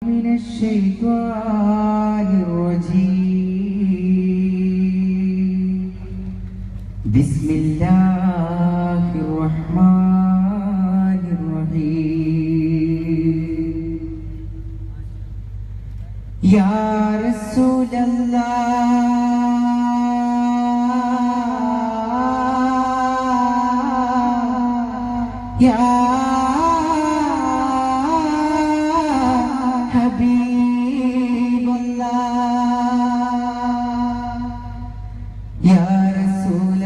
من الشيطان الرجيم بسم الله الرحمن الرحيم يا رسول الله يا حبيب الله يا رسول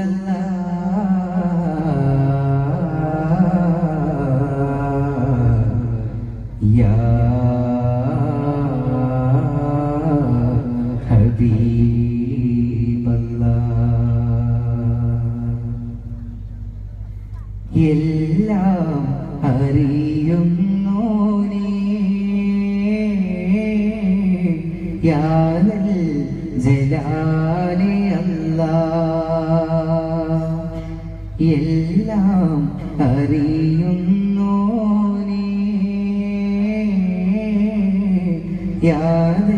الله يا حبيب الله എല്ലാം അറിയുന്നോനേ യാൽ ജലാലി അല്ലാഹ് എല്ലാം അറിയുന്നോനേ യാൽ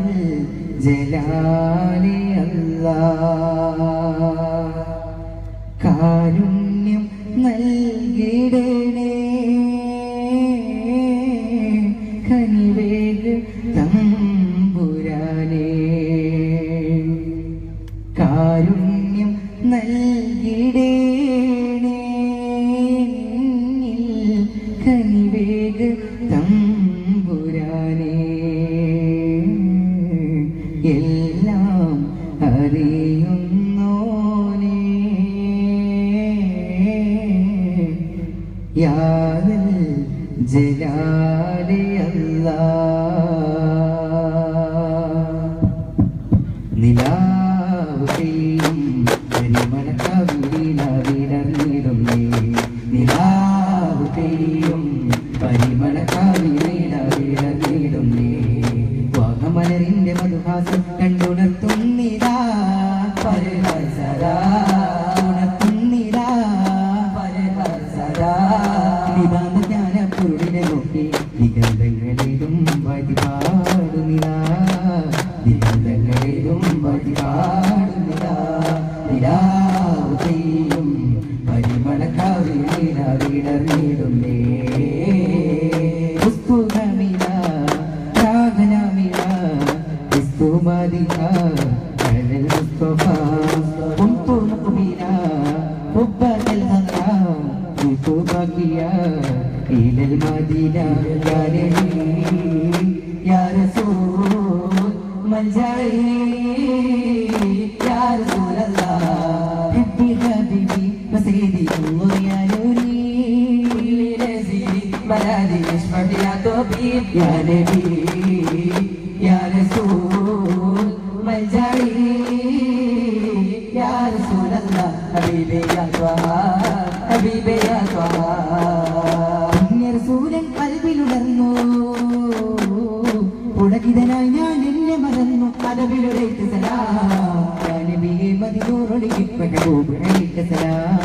ജലാലി അല്ലാഹ് കാരുണ്യം നൽകിടണേ കനിവേഗ് തമ്പുരാനേ കാരുണ്യം നൽകിടണേ കനിവേഗ് തമ്പുരാനേ എല്ലാം അറിയുന്നോനേ യാൽ ജലാലി അല്ലാഹ് നിലാവ് പെയ്യും പരിമളക്കാവിലവിടർന്നിടുന്നേ നിലാവ് പെയ്യും പരിമളക്കാവിലവിടർന്നിടുന്നേ വാഗമലരിന്റെ മധുഹാസം കണ്ടുണർത്തുന്നിതാ പരഹസരാ ഉണർത്തുന്നിതാ പരഹസരാ നിതാന്ത ജ്ഞാനപ്പൊരുളിനെ നോക്കി നിഗന്ധങ്ങളിലും വഴി പാടുന്നിതാ നിഗന്ധങ്ങളിലും വഴി പാടുന്നിതാ നിലാവ് പെയ്യും പരിമളക്കാവിലവിടർന്നിടുന്നേ പുസ്തുകമില രാഗനമില പുസ്തുമതിക കലൽ മുസ്തഫ കുന്തു മുഖ്ബില ഹുബ്ബൽ ഹദ്റാ കുന്തു ബഖിയ ഇലൽ മദീന യാ നബി യാ റസൂൽ മൽജഇ യാ റസൂൽ അല്ലാഹ് ഹബ്ബി ഹബീബി വസീദി അല്ലാഹ് യാ നൂരി കുല്ലി നസീരി ബലാദി ഇശ്ഫഖ് യാ തബീബ് യാ നബി യാ റസൂൽ മൽജഇ യാ റസൂൽ അല്ലാഹ് ഹബീബി യാ ത്വഹ ഹബീബി യാ ത്വഹ റസൂലൻ ഖൽബിലുണർന്നു പുളകിതനായി ഞാൻ എന്നെ മറന്നു അദബിലുരൈത്ത് സലാം യാ നബിയെ മദിനൂറൊളികെ മെഹബൂബ് അലൈക സലാം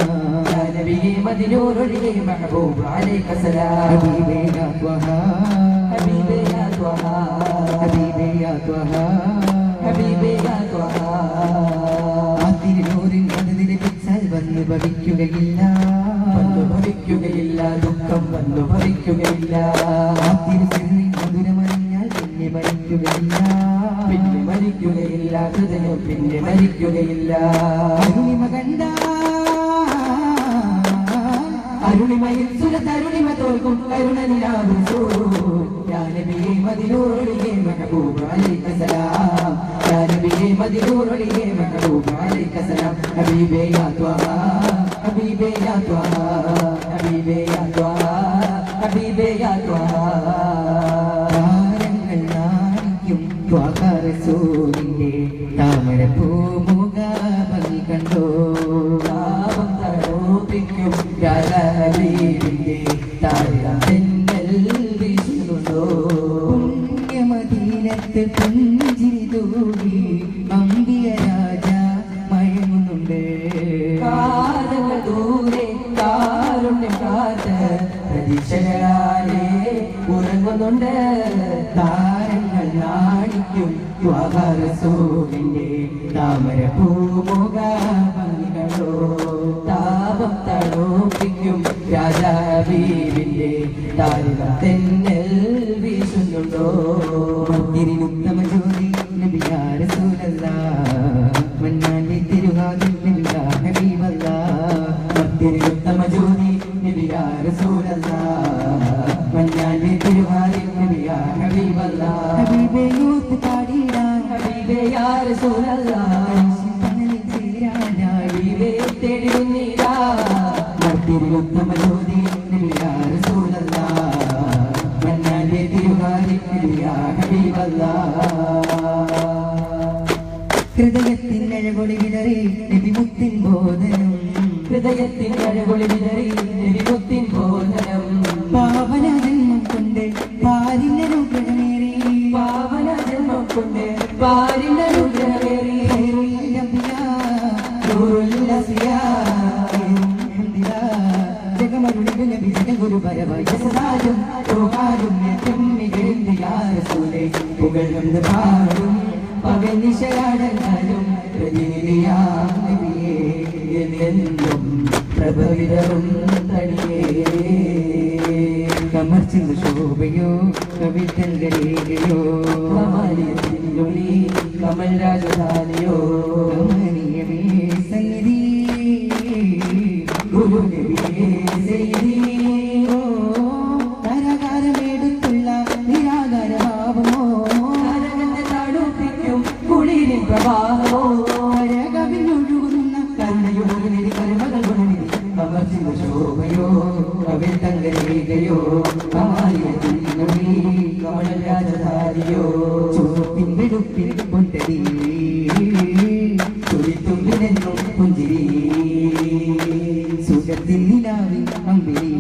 യാ നബിയെ മദിനൂറൊളികെ മെഹബൂബ് അലൈക സലാം ഹബീബേ യാ ത്വഹ ഹബീബേ യാ ത്വഹ ഹബീബേ യാ ത്വഹ ഹബീബേ യാ ത്വഹ ആ തിരുനൂറിൻ മദദിനെ പിച്ചാൽ വന്നു ഭവിക്കുകയില്ല ദുഃഖം വന്നു ഭവിക്കുകയില്ല ആ തിരുസിറിൻ മധുരമറിഞ്ഞാൽ പിന്നെ മരിക്കുകയില്ല ഹൃദയം പിന്നെ മരിക്കുകയില്ല അരുണിമ കണ്ട അരുണിമയിൽ സുരതരുണിമ തോൽക്കും കരുണനിലാവും യാ നബിയെ മദിനൂറൊളികെ മെഹബൂബ് അലൈക സലാം യാ നബിയെ മദിനൂറൊളികെ മെഹബൂബ് അലൈക സലാം ഹബീബേ യാ ത്വഹ ഹബീബേ യാ ത്വഹ ഹബീബേ യാ ത്വഹ ഹബീബേ യാ ത്വഹ താരങ്ങൾ നാണിക്കും ത്വഹ റസൂലിന്റെ താമരപ്പൂമുഖ ഭംഗി കണ്ടോ താപം തടോപ്പിക്കും ഹബീബിന്റെ താരം തെന്നൽ വീശുന്നുണ്ടോ പുണ്യമദീനത്ത് പുഞ്ചിരി തൂകി അമ്പിയ രാജ മയങ്ങുന്നുണ്ട് കാലങ്ങൾ ദൂരെ കാരുണ്യം കാത്ത് പ്രതീക്ഷകളാലെ ഉറങ്ങുന്നുണ്ട് താരങ്ങൾ നാണിക്കും റസൂലിന്റെ താമര പൂമുഖങ്ങളോ താപം തണുപ്പിക്കും രാജാബീവിന്റെ താരിക തെന്നൽ വീശുന്നുണ്ടോ തിരുനുത്തമ ജ്യോതി നബിയാ റസൂലല്ലാഹ് മന്നാന്റെ തിരുഹാദിൽ നബിയാ ഹബീബല്ലാഹ് തിരുനുത്തമ ജ്യോതി നബിയാ റസൂലല്ലാഹ് മന്നാന്റെ തിരുഹാദിൽ നബിയാ ഹബീബല്ലാഹ് ഹബീബേ യൂത്ത് പാടിടാൻ ഹബീബേ യാ റസൂലല്ലാഹ് ഹബീബേ തേടിടുന്നീരാ തിരുനുത്തമ ജ്യോതി നബിയാ റസൂലല്ലാഹ് മന്നാന്റെ തിരുഹാദിൽ നബിയാ ഹബീബല്ലാഹ് ഹൃദയത്തിൻ അഴകൊളി വിതറി നബിമുത്തിൻ ബോധനം ഹൃദയത്തിൻ അഴകൊളി വിതറി നബിമുത്തിൻ ബോധനം പാവന ജന്മം കൊണ്ട് പാരിനനുഗ്രഹമേറി പാവന ജന്മം കൊണ്ട് പാരിനനുഗ്രഹമേറി ജഗമരുളിക നബി ജഗഗുരു പരവായ സദാജം ോഹാരും പുകഴും പാടും പകൽ നിശയാടങ്ങാനും പ്രതിനിധിയാം പ്രഭവിതവും തടിയേ കമർച്ചിന്ത ശോഭയോ കവിതങ്കരേകയോ കമാലിയത്തിനുള്ളി കമൽ രാജധാനിയോ കമനീയമേ സന്നിധി ഗുരു നബിയേ സയ്യിദി കരകാരമെടുത്തുള്ള നിരാകാരഭാവമോ കരകന്റെ തടുപ്പിക്കും കുളിരിൻ പ്രഭാവമോ കരകവിഞ്ഞൊഴുകുന്ന കരുണയുടെ നിധി കരുമകൾ ഗുണനിധി കമർച്ചിന്ത ശോഭയോ കവിതങ്കരേകയോ കമാലിയത്തിനുള്ളി കമൽ രാജധാനിയോ ചുവപ്പിൻ വെടുപ്പിൻ പൊന്തടി തുളിത്തുമ്പിനെന്നും പുഞ്ചിരി സുഖത്തിൻ നിലാവിൻ അമ്പിരി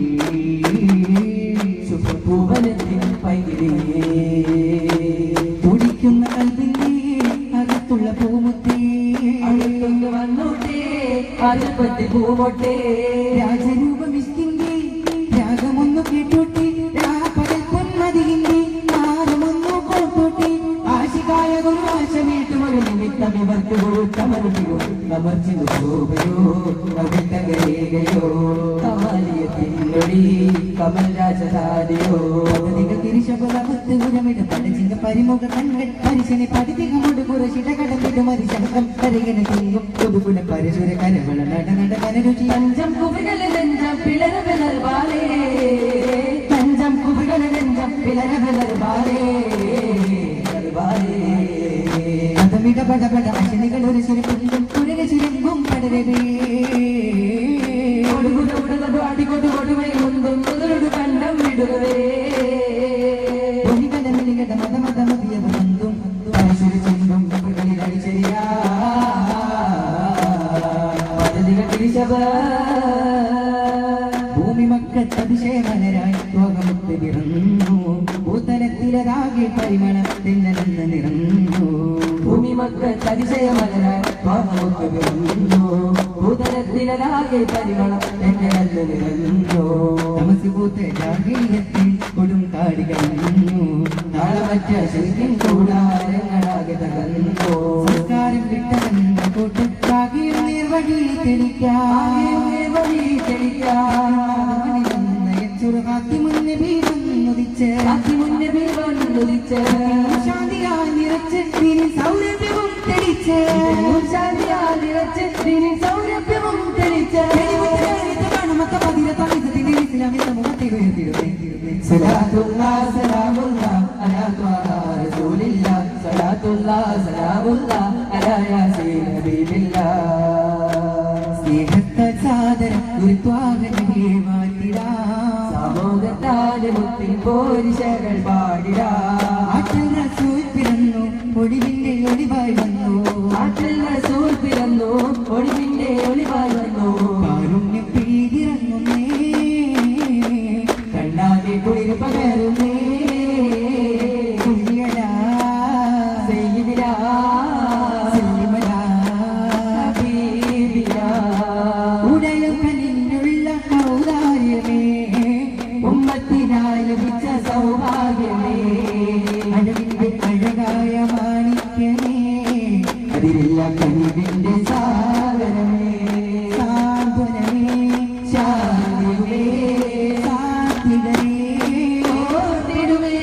ശുഭഭൂവനത്തിൻ പൈകിരി തുടിക്കുന്ന കൽവിന്റെ അകത്തുള്ള പൂമുത്തേ അടുത്തൊന്ന് വന്നോട്ടേ അകൽപ്പത്തി പൂമോട്ടേ രാജരൂപം ഇഷ്ടിന്റെ രാഗമൊന്നു കേട്ടോട്ടെ രാപകൽ പൊന്മതിന്റെ ആരമൊന്നു കോട്ടോട്ടെ ആശികായ ഒരു ആശമേട്ടുമൊരു നിമിത്തം ഇവർക്ക് കൊടുത്തമരുകയോ കമർച്ചിന്നു ശോഭയോ കവിതകരേകയോ കമാലിയത്തിനൊടി കമൽ രാജധാനിയോ പദ്ധതികൾ തിരിശബലത്ത് ഉരമിട പടച്ചിങ്ക പരിമുഖ കൺകൾ പരിശനെ പതിതികമോട് കുറച്ചിട കടന്നിട്ട് മരിശങ്കം കരകന തിങ്കും പുതുപുല പരിശുര കരവള നട നട കനരുചി അഞ്ചം കുവികള നെഞ്ചം പിളര വിളർവാലേ തഞ്ചം കുവികള നെഞ്ചം പിളര വിളർവാലേ അതമിട പടപട അശനികൾ ഒരു ശിരപ്പും കുരക ശിരമ്പും പടരവേ അടികൊടു കൊടുമൈ മുന്തും മുതലൊരു കണ്ടം വിടുകവേ ഒലികടമിലികട മതമത മതിയ ബന്ധും പരിശുരി ചിന്തും കപ്പുകളിൽ അടിച്ചെരിയാ പദ്ധതികൾ തിരിച്ചവ ഭൂമി മക്കത്തതിശയമനരായി ലോകമുത്ത് പിറന്നു ഭൂതലത്തിലതാകെ പരിമളത്തിനെന്ന് നിറഞ്ഞു ഭൂമി മക്കത്തതിശയമനരായി ലോകമുത്ത് പിറന്നു ഭൂതലത്തിലതാകെ പരിമളത്തിനെന്ന് നിറഞ്ഞു തമസിപൂത്ത ജാഗീയത്തിൽ കൊടും കാടികൾ നിന്നു താളമറ്റ ശില്പിൻ കൂടാരങ്ങളാകെ തകർന്നു സംസ്കാരം വിട്ടവന്റെ കൂട്ടത്താകെ നിർവഴി തെളിക്കാം ശാന്തിയാൽ നിറച്ച് സൗരഭ്യവും തെളിച്ച് സൗരഭ്യവും തെളിച്ച് കാണുമത്ത പതിര തമിഴത്തിന്റെ ഇസ്ലാമിക സമൂഹത്തിൽ ഉയർത്തിരുന്നേ സലാത്തുല്ലാഹ് സലാമുല്ലാഹ് അലാ ത്വാഹ റസൂലില്ലാഹ് സലാത്തുല്ലാഹ് സലാമുല്ലാഹ് അലാ യാസീൻ ഹബീബില്ലാഹ് സ്നേഹത്താൽ സാദരം ഗുരുത്വാഹ നബിയെ വാഴ്ത്തിടാ സമൂഹത്താലെ മുത്തിൻ പോരിശകൾ പാടിടാ ആറ്റൽ റസൂൽ പിറന്നു ഒളിവിന്റെ ഒളിവായി വന്നു ആറ്റൽ റസൂൽ പിറന്നു ഒളിവിന്റെ ഒളിവായി വന്നു കാരുണ്യ പീതിറങ്ങുന്നേ കണ്ണാകെ കുളിർ പകരുന്നേ കുഞ്ഞിയടാ സയ്യിദിലാ സല്ലിമലാ ഹബീബിലാ ഉടലുകനിന്നുള്ള ഔദാര്യമേ ഉമ്മത്തിനായി ലഭിച്ച സൗഭാഗ്യമേ അഴകായ മാണിക്യമേ അതിരില്ല കനിവിന്റെ സാഗരമേ സാന്ത്വനമേ ശാന്തിയുമേ സാത്വികരേ ഓർത്തിടുമേ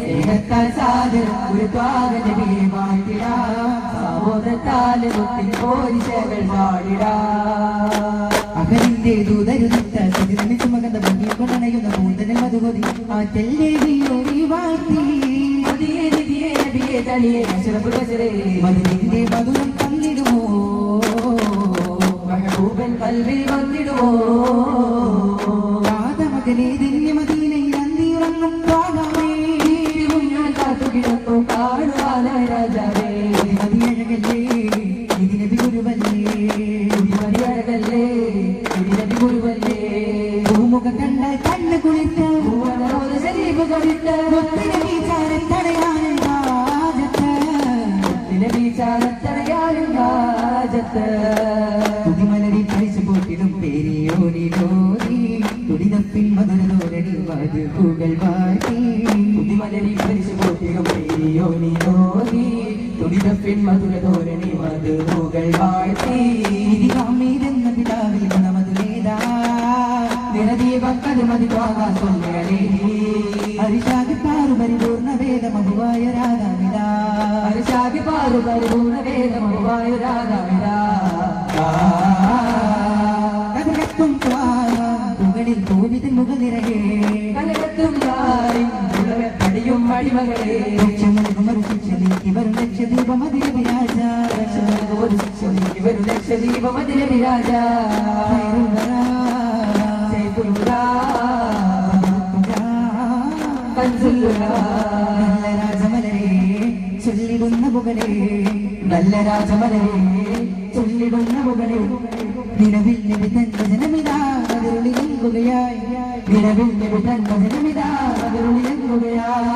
സ്നേഹത്താൽ സാദരം ഒരു ത്വാഗനബിയെ വാഴ്ത്തിടാം സഹോദരത്താൽ മുത്തിൻ പോരിശകൾ പാടിടാം അകലിന്റെ ദൂതരുദിത്ത സതിരമി ചുമകണ്ട ഭംഗി കൊണ്ടണയുന്ന പൂന്തന മധുകൊതി ആ ചെല്ലേവിയോടി വാഴ്ത്തി മധുരിന്റെ മധുരം തന്നിടുമോ മെഹബൂബൻ കൽവിൽ വന്നിടുമോ മകനെ ദില്യ മദീനയിൽ അന്തിയുറങ്ങും പാകാമേ ഞാൻ കാത്തുകിടന്നു കാണുവാനായി രാജാവേ മതിയഴകല്ലേ ഇതിനബി ഗുരുവല്ലേ മതിയഴകല്ലേ ഇതിനബി ഗുരുവല്ലേ ഭൂമുഖ കണ്ടാൽ കണ്ണ് കുളിത്ത് ശരീഫ് കളിത്ത് മുത്തിനെ വീച്ചാരത്തടയാനും രാജത്ത് മുത്തിനെ വീച്ചാരത്തടയാനും രാജത്ത് തുതിമലരി കഴിച്ചു പോട്ടിടും പേരിയോരിലോരി തുടിതപ്പിൻ മധുരതോരണി മധുകൾ വാഴ്ത്തി തുതിമലരി കഴിച്ചു പോട്ടിടും പേരിയോരിലോരി തുടിതപ്പിൻ മധുരതോരണി മധുകൾ വാഴ്ത്തി ഇതിരാമീരെന്ന പിതാവിൽ മധുരേതാ നിരദീപക്കത് മധുവാകാശേ ഹരിഷാകി പാറു പരിപൂർണ വേദമഹുവായ രാധാവിതാ ഹരിഷാകി പാറു പരിപൂർണ വേദമഹുവായ രാധാവിതാ കനകത്തും പുകളിൽ കോവിതൻ മുഖനിരകേ കനകത്തും പടിയും അടിമകളെ ശിക്ഷ നീക്കി വരും ലക്ഷദീപമതിര വിരാജ ലക്ഷദീപമതിര വിരാജ ചൊല്ലിടുന്ന പുകളെ നല്ല രാജമലരെ ചൊല്ലിടുന്ന പുകളെ നിലവിൽ തന്റെ ജനമിതാ അതിരുളിയെങ്കുകയായി നിലവിൽ തന്റെ ജനമിതാ അതിരുളിയെങ്കുകയായി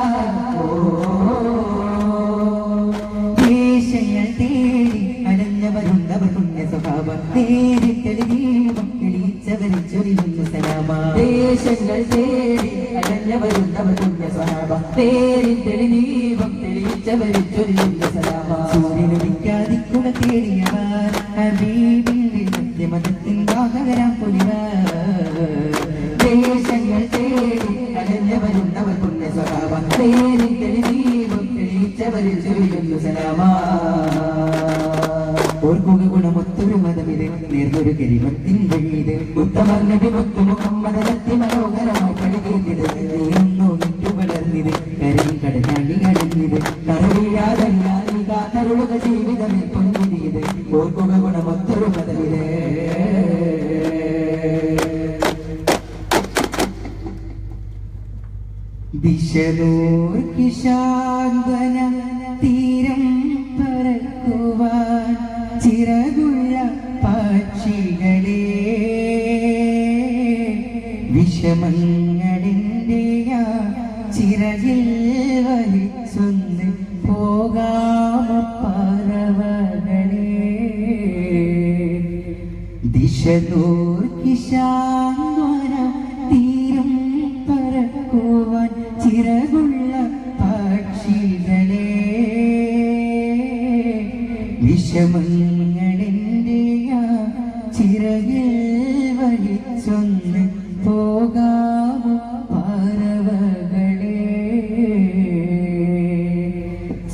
ദേശങ്ങൾ തേടി അടഞ്ഞവരുണ്ടവർ പുണ്യ സ്വഭാവം നേരിട്ടടി ദീപം തെളിയിച്ചവരിൽ ചൊരിയുന്നു സലാമ ദേശങ്ങൾ തേടി അടഞ്ഞവരുണ്ടവർ പുണ്യ സ്വഭാവം നേരിട്ടടി ദീപം തെളിയിച്ചവരിൽ ചൊരിയുന്നു സലാമ സൂര്യനുദിക്കാതിക്കുക തേടിയവർ ഹബീബിന്റെ സത്യമതത്തിൻ വാഹകരാം പുലിവർ ദേശങ്ങൾ തേടി അടഞ്ഞവരുണ്ടവർ പുണ്യ സ്വഭാവം നേരിട്ടടി ദീപം തെളിയിച്ചവരിൽ ചൊരിയുന്നു സലാമ ഓർക്കുക ഗുണമൊത്തൊരു മതമിത് നേർന്നൊരു കരിമത്തിൻ വഴിയത് ഉത്തമർ നബി മുത്തു മുഹമ്മദത്തി മനോഹരമായി കഴുകിയത് നീയൊന്നോ വിറ്റു വളർന്നിത് കരയും കടലാണ്ടി കടഞ്ഞത് കറവിയാതരുളുക ജീവിതമേ പൊന്നിയത് ഓർക്കുക ഗുണമൊത്തൊരു മതമിത് ദിശനോർക്കി ശാന്തന തീരം പറക്കുവാൻ ചിറകുള്ള പക്ഷികളെ വിഷമങ്ങളിൻ്റെ ചിറകിൽ വഹിച്ചൊന്ന് പോകാമ പറവകളെ ദിശ നോർക്കി ശാന്തന തീരം പറക്കുവാൻ ചിറകുള്ള പക്ഷികളെ വിഷമങ്ങളിൻ്റെ ചിറകിൽ വഹിച്ചൊന്ന് പോകാമോ പറവകളെ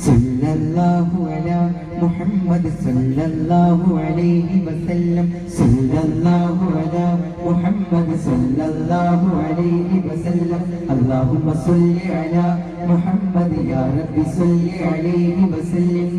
സല്ലല്ലാഹു അലാ മുഹമ്മദ് സല്ലല്ലാഹു അലൈഹി വസല്ലം സല്ലല്ലാഹു അലാ മുഹമ്മദ് സല്ലല്ലാഹു അലൈഹി വസല്ലം അല്ലാഹുമ്മ സല്ലി അലാ മുഹമ്മദ് യാ റബ്ബി സല്ലി അലൈഹി വസല്ലം